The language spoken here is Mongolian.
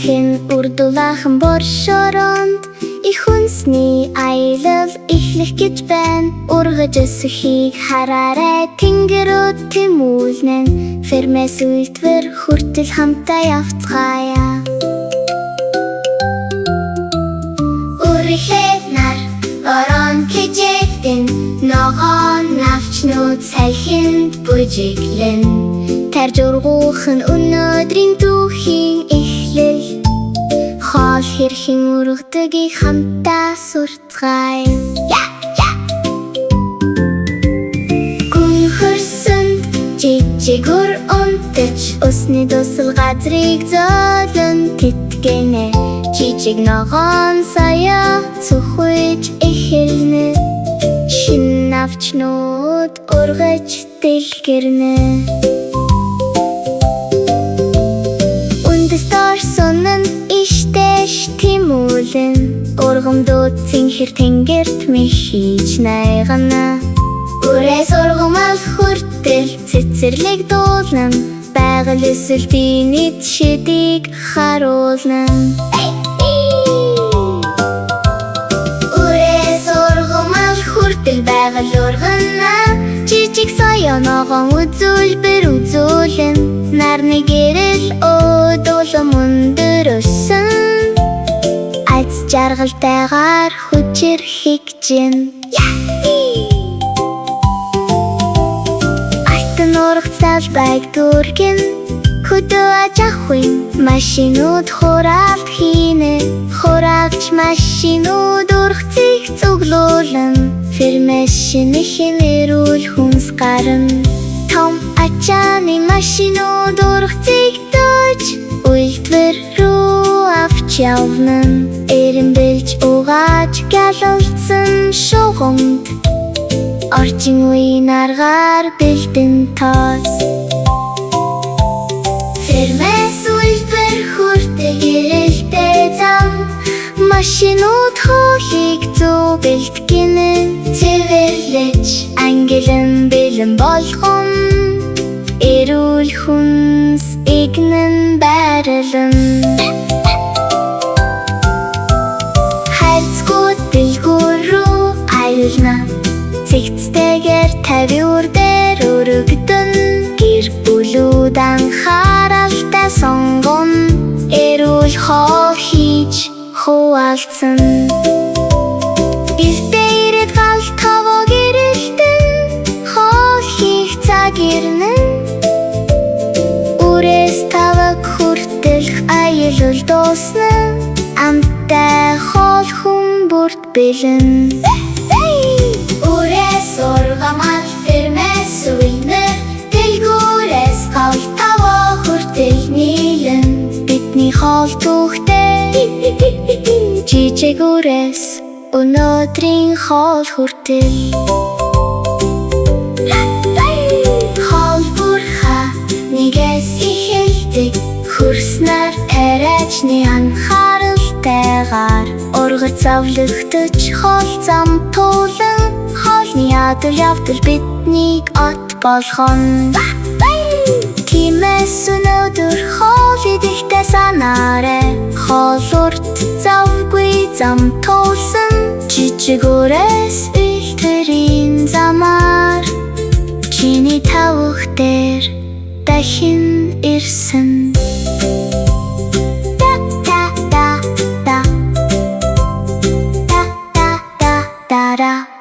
Дахин урдулаахан боршоронд их хүнсний аялал эхлэх гэж байна. Ургаж өсөхийг хараарай, тэнгэрүүд тэмүүлнэ. Фермээс үйлдвэр хүртэл хамтаа явцгаая. Үргэлээд нар орон кэжэгдэн, ногоон навчнууд салхинд бүжиглэн. Тарж ургуух нь өнөөдрийн түүхийн эхлэл. Хоол хэрхэн ургадгийг хамтаа сурцгаая. Гүн хөрсөнд жижигүр унтаж, усны дусал газрыг зөөлөн тэтгэнэ. Жижиг ногоон сая цухиж эхэлнэ. Шинэ навчнууд ургаж дэлгэрнэ. Үндэс дорсон нь иштэш тэмүүлэн. Ургамдууд цэнхэр тэнгэрт мэхийж найгана. Үрээс ургамал хүртэл цэцэрлэг дуулна. Байгаль өсөлтийн эд шидийг харуулна. Үрээс ургамал хүртэл байгаль ургана. Жижиг соёо ногоон үзүүлбэр үзүүлэн. Нарны гэрэл өдөлм өндөр өссөн. Айц жаргалтайгаар хүчээр хигжин. Алтан ургац салбайг дүүргэн. Хөдөө аж ахуйн машинууд хураалт хийнэ. Хураагч машинууд ургацыг цуглуулна. Фермээс шинэхэн эрүүл хүнс гарна. Том ачааны машинууд ургацыг дөөж, үйлдвэр рүү авч явна. Эренбэлж угааж гялалцсан шугамд, орчин үеийн аргаар бэлдэн тоос. Фермээс үйлдвэр хүртэл гэрэлтэй зам. Машинууд хоолыг зөв бэлтгэнэ. Цэвэрлэж ангилан бэлэн болгон. Эрүүл хүнс игнэн байрлан. Хайрцагууд дэлгүүр рүү аялна. Цэгцтэйгээр тавиур дээр өргөдөн. Гэр бүлүүд анхааралтай сонгоно. Эрүүл хоол хийж хуваалцсан. Гэртээ ирээд гал таваа гэрэлтэн. Хоол хийх цаг ирнэ. Үрээс таваг хүртэлх аялал дуусна. Амттай хоол хүн бүрт бэлэн. Үрээс ургамал фермээс үйлнэр. Дэлгүүрээс гал таваа хүртэл нийлэн. Бидний хоол түүхтэй жижиг үрээс өнөөдрийн хоол хүртэл. Хоол бүрха нэгээс эхэлдэг. Хөрснөр тариачны анхааралтайгаар. Ургац авлагдаж хоол зам туулан. Хоолны ядал явдал биднийг от болгоно. Тиймээс өнөөдөр хоол идэхдээ санаарай. Хоол урт завгүй зам туулсан. Жижиг үрээс үйлдвэрийн замаар. Чиний тавх дээр дахин ирсэн. Да